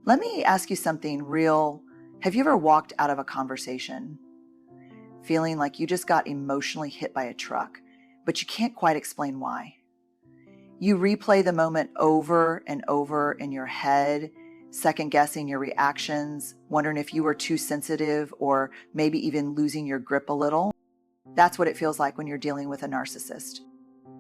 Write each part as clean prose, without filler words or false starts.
Let me ask you something real. Have you ever walked out of a conversation feeling like you just got emotionally hit by a truck, but you can't quite explain why? You replay the moment over and over in your head, second guessing your reactions, wondering if you were too sensitive or maybe even losing your grip a little. That's what it feels like when you're dealing with a narcissist.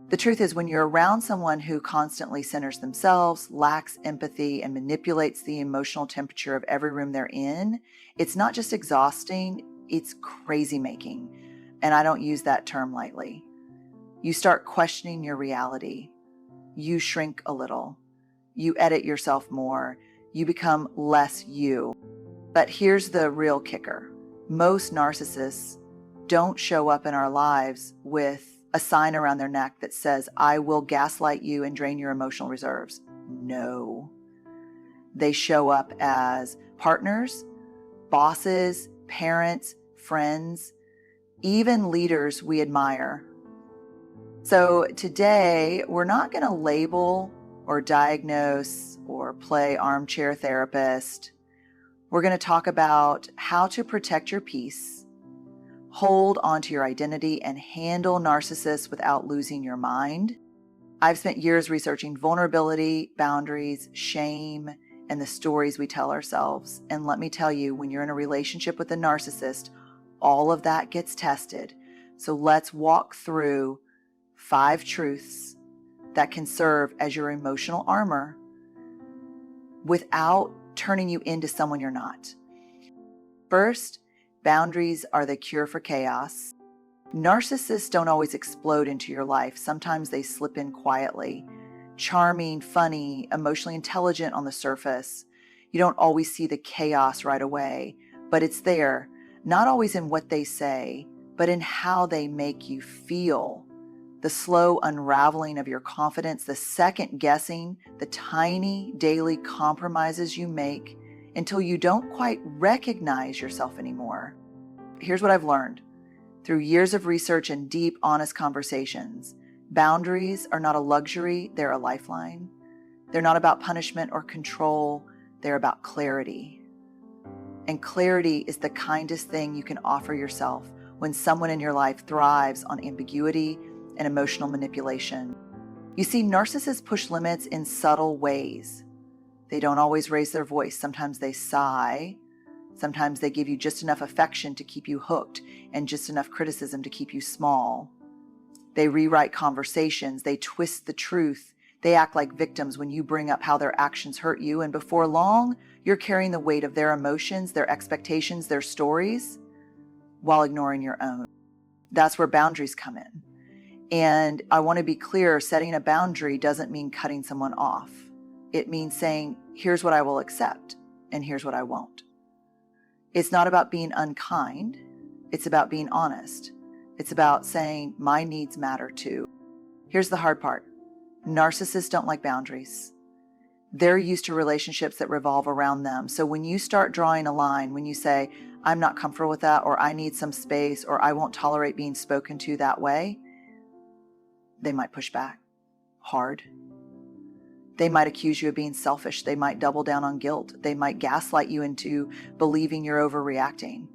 The truth is, when you're around someone who constantly centers themselves, lacks empathy, and manipulates the emotional temperature of every room they're in, it's not just exhausting, it's crazy making. And I don't use that term lightly. You start questioning your reality. You shrink a little. You edit yourself more. You become less you. But here's the real kicker. Most narcissists don't show up in our lives with a sign around their neck that says, I will gaslight you and drain your emotional reserves. No. They show up as partners, bosses, parents, friends, even leaders we admire. So today, we're not going to label or diagnose or play armchair therapist. We're going to talk about how to protect your peace, hold onto your identity, and handle narcissists without losing your mind. I've spent years researching vulnerability, boundaries, shame, and the stories we tell ourselves. And let me tell you, when you're in a relationship with a narcissist, all of that gets tested. So let's walk through 5 truths that can serve as your emotional armor without turning you into someone you're not. First, boundaries are the cure for chaos. Narcissists don't always explode into your life. Sometimes they slip in quietly. Charming, funny, emotionally intelligent on the surface. You don't always see the chaos right away, but it's there, not always in what they say, but in how they make you feel. The slow unraveling of your confidence, the second guessing, the tiny daily compromises you make until you don't quite recognize yourself anymore. Here's what I've learned. Through years of research and deep, honest conversations, boundaries are not a luxury, they're a lifeline. They're not about punishment or control, they're about clarity. And clarity is the kindest thing you can offer yourself when someone in your life thrives on ambiguity and emotional manipulation. You see, narcissists push limits in subtle ways. They don't always raise their voice. Sometimes they sigh. Sometimes they give you just enough affection to keep you hooked and just enough criticism to keep you small. They rewrite conversations. They twist the truth. They act like victims when you bring up how their actions hurt you, and before long, you're carrying the weight of their emotions, their expectations, their stories, while ignoring your own. That's where boundaries come in. And I want to be clear, setting a boundary doesn't mean cutting someone off. It means saying, here's what I will accept, and here's what I won't. It's not about being unkind. It's about being honest. It's about saying, my needs matter too. Here's the hard part. Narcissists don't like boundaries. They're used to relationships that revolve around them. So when you start drawing a line, when you say, I'm not comfortable with that, or I need some space, or I won't tolerate being spoken to that way, they might push back hard. They might accuse you of being selfish. They might double down on guilt. They might gaslight you into believing you're overreacting.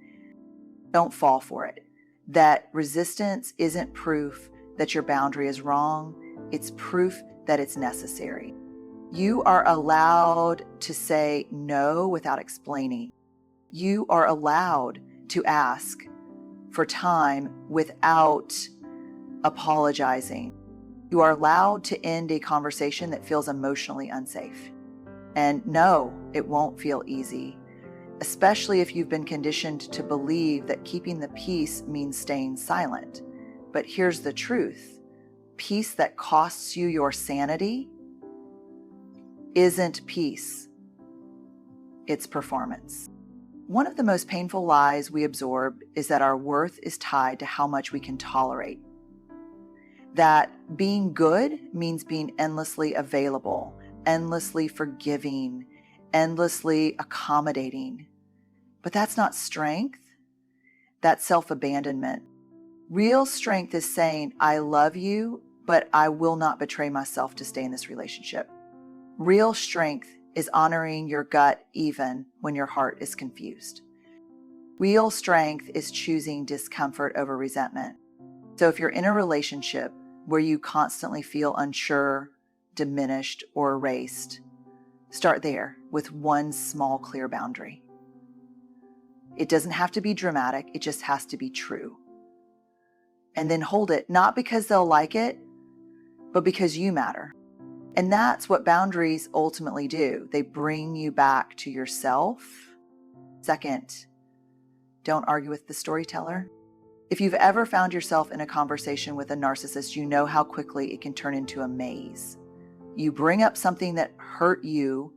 Don't fall for it. That resistance isn't proof that your boundary is wrong. It's proof that it's necessary. You are allowed to say no without explaining. You are allowed to ask for time without apologizing. You are allowed to end a conversation that feels emotionally unsafe. And no, it won't feel easy, especially if you've been conditioned to believe that keeping the peace means staying silent. But here's the truth. Peace that costs you your sanity isn't peace. It's performance. One of the most painful lies we absorb is that our worth is tied to how much we can tolerate. That being good means being endlessly available, endlessly forgiving, endlessly accommodating. But that's not strength. That's self-abandonment. Real strength is saying, I love you, but I will not betray myself to stay in this relationship. Real strength is honoring your gut even when your heart is confused. Real strength is choosing discomfort over resentment. So if you're in a relationship where you constantly feel unsure, diminished, or erased, start there with one small, clear boundary. It doesn't have to be dramatic, it just has to be true. And then hold it, not because they'll like it, but because you matter. And that's what boundaries ultimately do. They bring you back to yourself. Second, don't argue with the storyteller. If you've ever found yourself in a conversation with a narcissist, you know how quickly it can turn into a maze. You bring up something that hurt you,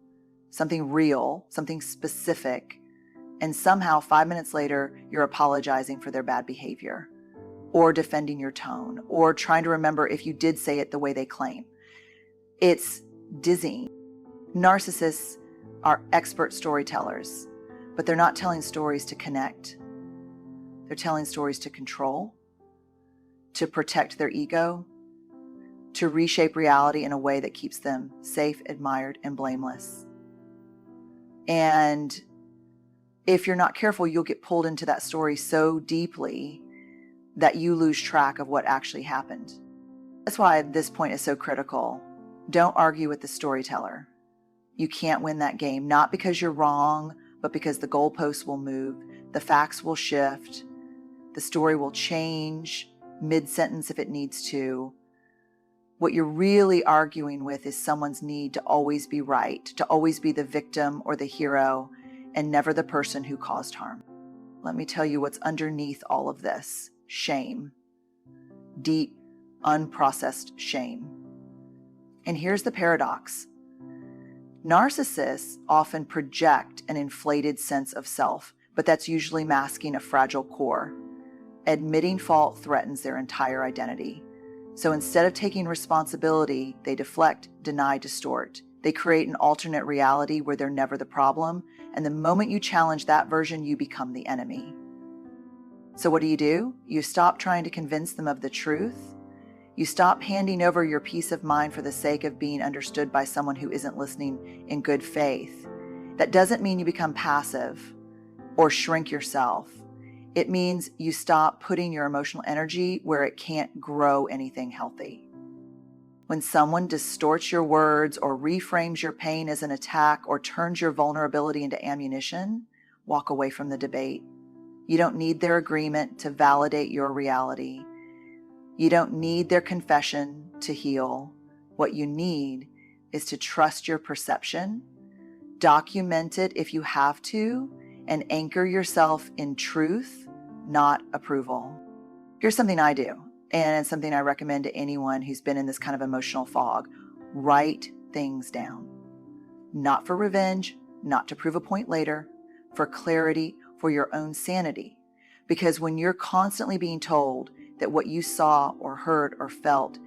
something real, something specific, and somehow 5 minutes later, you're apologizing for their bad behavior, or defending your tone, or trying to remember if you did say it the way they claim. It's dizzying. Narcissists are expert storytellers, but they're not telling stories to connect. They're telling stories to control, to protect their ego, to reshape reality in a way that keeps them safe, admired, and blameless. And if you're not careful, you'll get pulled into that story so deeply that you lose track of what actually happened. That's why this point is so critical. Don't argue with the storyteller. You can't win that game, not because you're wrong, but because the goalposts will move, the facts will shift, the story will change mid-sentence if it needs to. What you're really arguing with is someone's need to always be right, to always be the victim or the hero, and never the person who caused harm. Let me tell you what's underneath all of this. Shame. Deep, unprocessed shame. And here's the paradox. Narcissists often project an inflated sense of self, but that's usually masking a fragile core. Admitting fault threatens their entire identity. So instead of taking responsibility, they deflect, deny, distort. They create an alternate reality where they're never the problem, and the moment you challenge that version, you become the enemy. So what do? You stop trying to convince them of the truth. You stop handing over your peace of mind for the sake of being understood by someone who isn't listening in good faith. That doesn't mean you become passive or shrink yourself. It means you stop putting your emotional energy where it can't grow anything healthy. When someone distorts your words or reframes your pain as an attack or turns your vulnerability into ammunition, walk away from the debate. You don't need their agreement to validate your reality. You don't need their confession to heal. What you need is to trust your perception, document it if you have to, and anchor yourself in truth, not approval. Here's something I do, and it's something I recommend to anyone who's been in this kind of emotional fog. Write things down. Not for revenge, not to prove a point later, for clarity, for your own sanity. Because when you're constantly being told that what you saw or heard or felt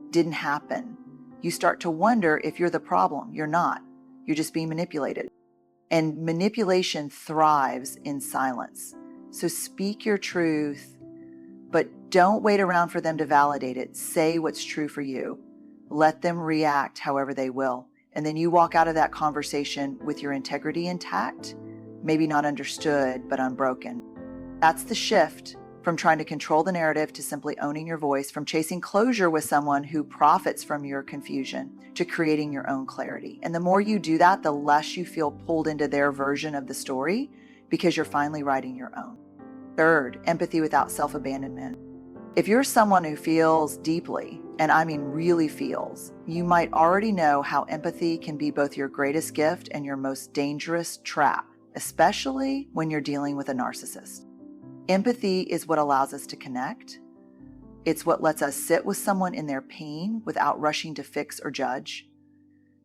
didn't happen, you start to wonder if you're the problem. You're not. You're just being manipulated. And manipulation thrives in silence. So speak your truth, but don't wait around for them to validate it. Say what's true for you. Let them react however they will. And then you walk out of that conversation with your integrity intact, maybe not understood, but unbroken. That's the shift from trying to control the narrative to simply owning your voice, from chasing closure with someone who profits from your confusion to creating your own clarity. And the more you do that, the less you feel pulled into their version of the story because you're finally writing your own. Third, empathy without self-abandonment. If you're someone who feels deeply, and I mean really feels, you might already know how empathy can be both your greatest gift and your most dangerous trap, especially when you're dealing with a narcissist. Empathy is what allows us to connect. It's what lets us sit with someone in their pain without rushing to fix or judge.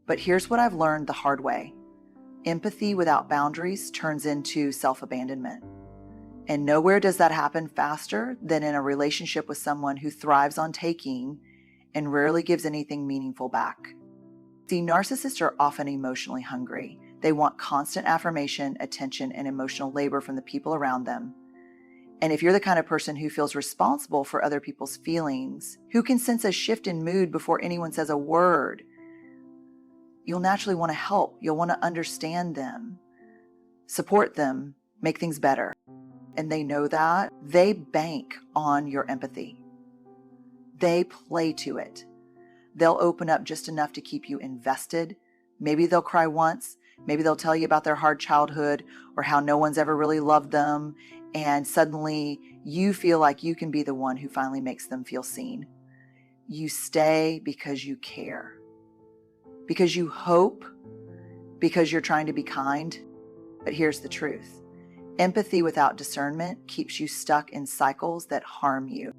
But here's what I've learned the hard way. Empathy without boundaries turns into self-abandonment. And nowhere does that happen faster than in a relationship with someone who thrives on taking and rarely gives anything meaningful back. See, narcissists are often emotionally hungry. They want constant affirmation, attention, and emotional labor from the people around them. And if you're the kind of person who feels responsible for other people's feelings, who can sense a shift in mood before anyone says a word, you'll naturally want to help. You'll want to understand them, support them, make things better. And they know that. They bank on your empathy. They play to it. They'll open up just enough to keep you invested. Maybe they'll cry once. Maybe they'll tell you about their hard childhood or how no one's ever really loved them. And suddenly you feel like you can be the one who finally makes them feel seen. You stay because you care, because you hope, because you're trying to be kind. But here's the truth. Empathy without discernment keeps you stuck in cycles that harm you.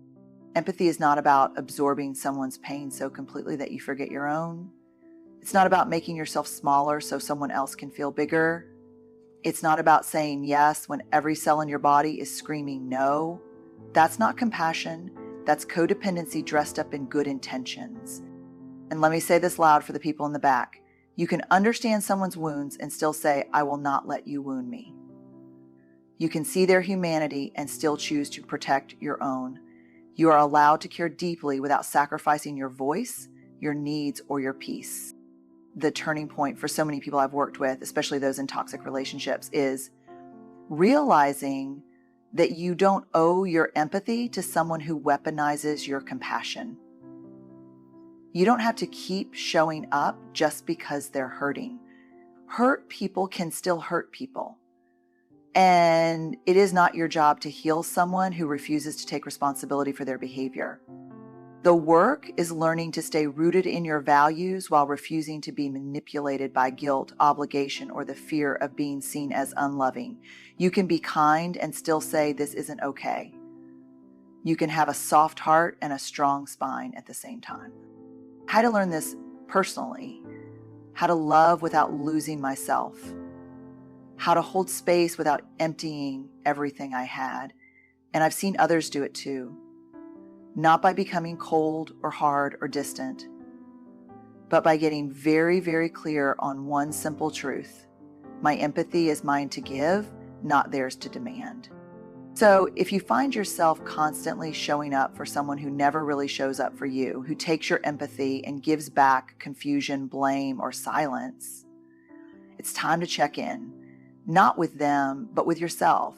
Empathy is not about absorbing someone's pain so completely that you forget your own. It's not about making yourself smaller so someone else can feel bigger. It's not about saying yes when every cell in your body is screaming no. That's not compassion. That's codependency dressed up in good intentions. And let me say this loud for the people in the back. You can understand someone's wounds and still say, I will not let you wound me. You can see their humanity and still choose to protect your own. You are allowed to care deeply without sacrificing your voice, your needs, or your peace. The turning point for so many people I've worked with, especially those in toxic relationships, is realizing that you don't owe your empathy to someone who weaponizes your compassion. You don't have to keep showing up just because they're hurting. Hurt people can still hurt people. And it is not your job to heal someone who refuses to take responsibility for their behavior. The work is learning to stay rooted in your values while refusing to be manipulated by guilt, obligation, or the fear of being seen as unloving. You can be kind and still say this isn't okay. You can have a soft heart and a strong spine at the same time. How to learn this personally. How to love without losing myself. How to hold space without emptying everything I had. And I've seen others do it too. Not by becoming cold or hard or distant, but by getting very, very clear on one simple truth. My empathy is mine to give, not theirs to demand. So if you find yourself constantly showing up for someone who never really shows up for you, who takes your empathy and gives back confusion, blame, or silence, it's time to check in, not with them, but with yourself.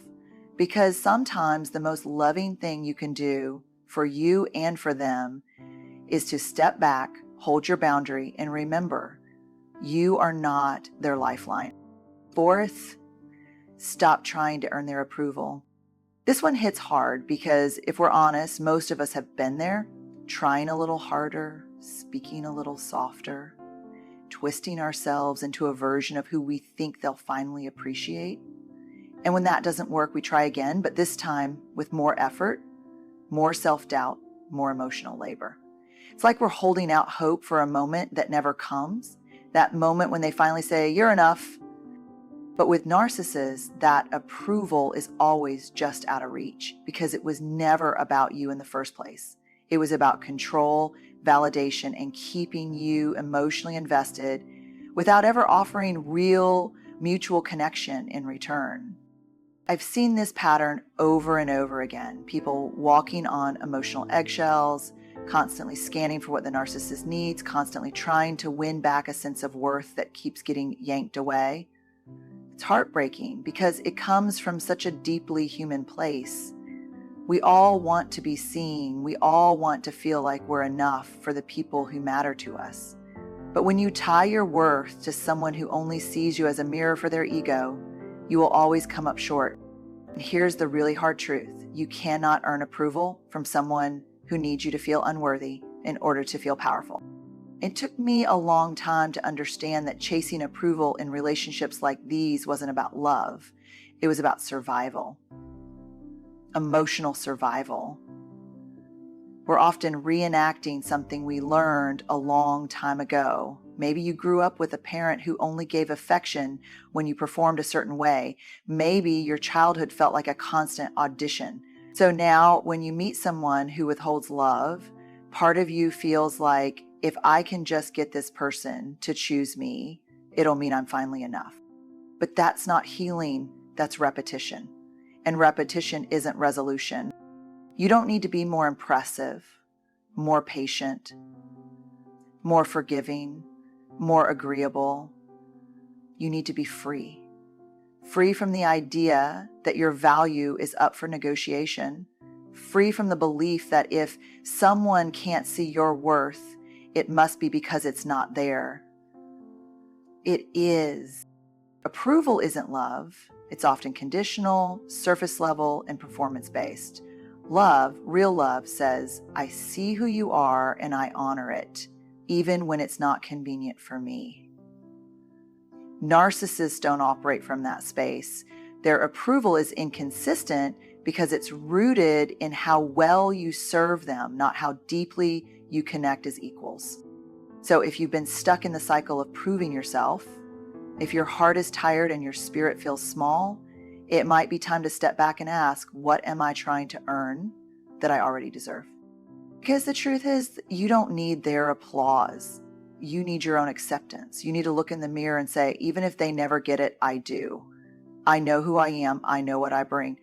Because sometimes the most loving thing you can do for you and for them is to step back, hold your boundary, and remember, you are not their lifeline. Fourth, stop trying to earn their approval. This one hits hard because if we're honest, most of us have been there, trying a little harder, speaking a little softer, twisting ourselves into a version of who we think they'll finally appreciate. And when that doesn't work, we try again, but this time with more effort, more self-doubt, more emotional labor. It's like we're holding out hope for a moment that never comes, that moment when they finally say, you're enough. But with narcissists, that approval is always just out of reach because it was never about you in the first place. It was about control, validation, and keeping you emotionally invested without ever offering real mutual connection in return. I've seen this pattern over and over again. People walking on emotional eggshells, constantly scanning for what the narcissist needs, constantly trying to win back a sense of worth that keeps getting yanked away. It's heartbreaking because it comes from such a deeply human place. We all want to be seen. We all want to feel like we're enough for the people who matter to us. But when you tie your worth to someone who only sees you as a mirror for their ego, you will always come up short. And here's the really hard truth. You cannot earn approval from someone who needs you to feel unworthy in order to feel powerful. It took me a long time to understand that chasing approval in relationships like these wasn't about love. It was about survival, emotional survival. We're often reenacting something we learned a long time ago. Maybe you grew up with a parent who only gave affection when you performed a certain way. Maybe your childhood felt like a constant audition. So now when you meet someone who withholds love, part of you feels like, if I can just get this person to choose me, it'll mean I'm finally enough. But that's not healing, that's repetition. And repetition isn't resolution. You don't need to be more impressive, more patient, more forgiving, more agreeable. You need to be free. Free from the idea that your value is up for negotiation. Free from the belief that if someone can't see your worth, it must be because it's not there. It is. Approval isn't love. It's often conditional, surface level, and performance-based. Love, real love, says, I see who you are and I honor it, even when it's not convenient for me. Narcissists don't operate from that space. Their approval is inconsistent because it's rooted in how well you serve them, not how deeply you connect as equals. So if you've been stuck in the cycle of proving yourself, if your heart is tired and your spirit feels small, it might be time to step back and ask, what am I trying to earn that I already deserve? Because the truth is, you don't need their applause. You need your own acceptance. You need to look in the mirror and say, even if they never get it, I do. I know who I am. I know what I bring.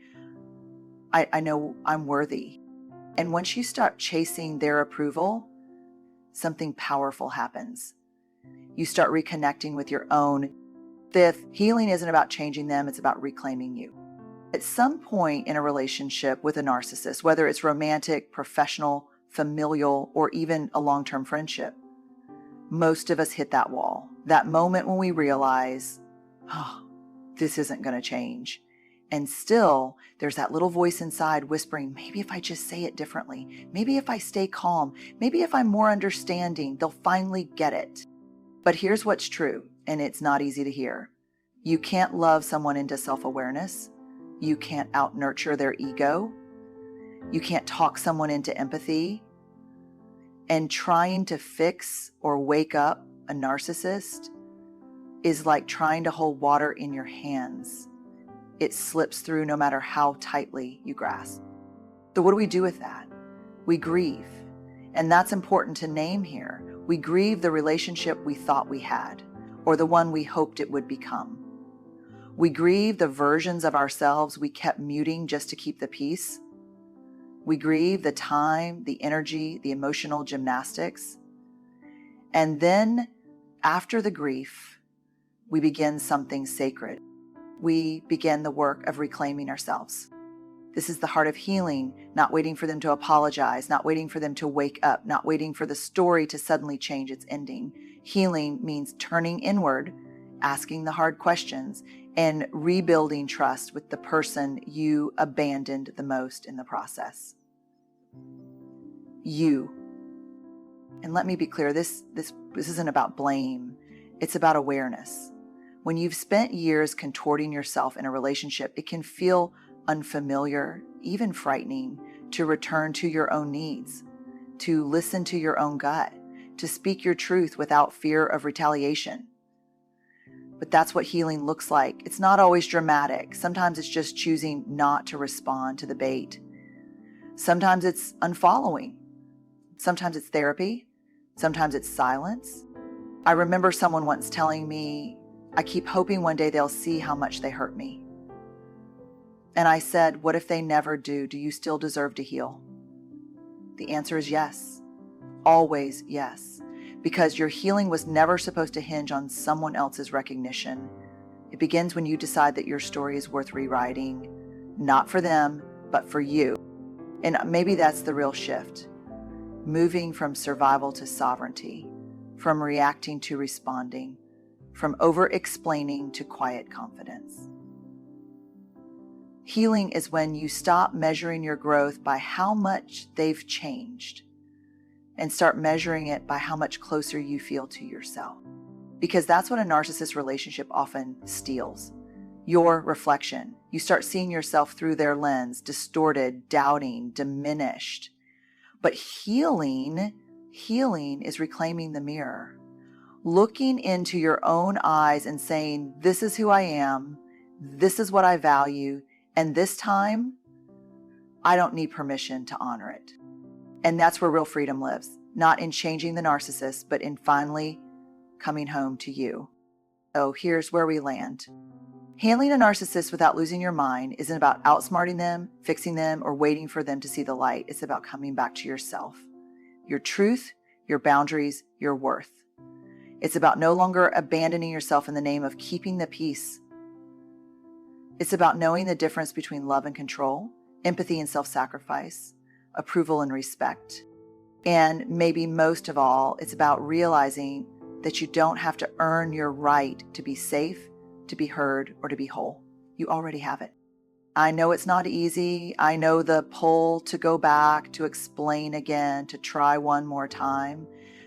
I know I'm worthy. And once you start chasing their approval, something powerful happens. You start reconnecting with your own. Fifth, healing isn't about changing them, it's about reclaiming you. At some point in a relationship with a narcissist, whether it's romantic, professional, familial, or even a long-term friendship, most of us hit that wall. That moment when we realize, oh, this isn't going to change. And still, there's that little voice inside whispering, maybe if I just say it differently, maybe if I stay calm, maybe if I'm more understanding, they'll finally get it. But here's what's true, and it's not easy to hear. You can't love someone into self-awareness. You can't out-nurture their ego. You can't talk someone into empathy. And trying to fix or wake up a narcissist is like trying to hold water in your hands. It slips through no matter how tightly you grasp. So what do we do with that? We grieve. And that's important to name here. We grieve the relationship we thought we had, or the one we hoped it would become. We grieve the versions of ourselves we kept muting just to keep the peace. We grieve the time, the energy, the emotional gymnastics. And then, after the grief, we begin something sacred. We begin the work of reclaiming ourselves. This is the heart of healing, not waiting for them to apologize, not waiting for them to wake up, not waiting for the story to suddenly change its ending. Healing means turning inward, asking the hard questions, and rebuilding trust with the person you abandoned the most in the process. You. And let me be clear, this isn't about blame. It's about awareness. When you've spent years contorting yourself in a relationship, it can feel unfamiliar, even frightening, to return to your own needs, to listen to your own gut, to speak your truth without fear of retaliation. But that's what healing looks like. It's not always dramatic. Sometimes it's just choosing not to respond to the bait. Sometimes it's unfollowing. Sometimes it's therapy. Sometimes it's silence. I remember someone once telling me, I keep hoping one day they'll see how much they hurt me. And I said, what if they never do? Do you still deserve to heal? The answer is yes. Always yes. Because your healing was never supposed to hinge on someone else's recognition. It begins when you decide that your story is worth rewriting, not for them, but for you. And maybe that's the real shift. Moving from survival to sovereignty, from reacting to responding, from over-explaining to quiet confidence. Healing is when you stop measuring your growth by how much they've changed and start measuring it by how much closer you feel to yourself. Because that's what a narcissist relationship often steals. Your reflection. You start seeing yourself through their lens, distorted, doubting, diminished. But healing is reclaiming the mirror. Looking into your own eyes and saying, this is who I am, this is what I value, and this time, I don't need permission to honor it. And that's where real freedom lives, not in changing the narcissist, but in finally coming home to you. So here's where we land. Handling a narcissist without losing your mind isn't about outsmarting them, fixing them, or waiting for them to see the light. It's about coming back to yourself, your truth, your boundaries, your worth. It's about no longer abandoning yourself in the name of keeping the peace. It's about knowing the difference between love and control, empathy and self-sacrifice, approval and respect. And maybe most of all, it's about realizing that you don't have to earn your right to be safe, to be heard, or to be whole. You already have it. I know it's not easy. I know the pull to go back, to explain again, to try one more time.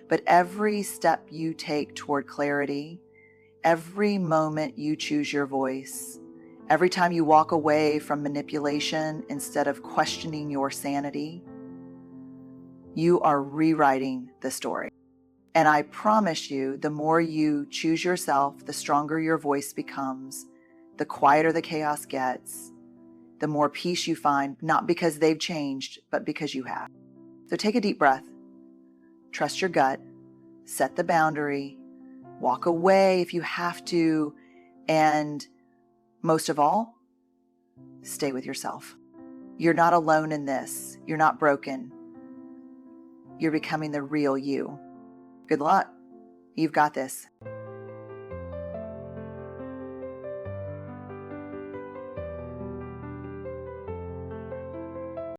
But every step you take toward clarity, every moment you choose your voice, every time you walk away from manipulation instead of questioning your sanity, you are rewriting the story. And I promise you, the more you choose yourself, the stronger your voice becomes, the quieter the chaos gets, the more peace you find, not because they've changed, but because you have. So take a deep breath, trust your gut, set the boundary, walk away if you have to, and most of all, stay with yourself. You're not alone in this. You're not broken. You're becoming the real you. Good luck. You've got this.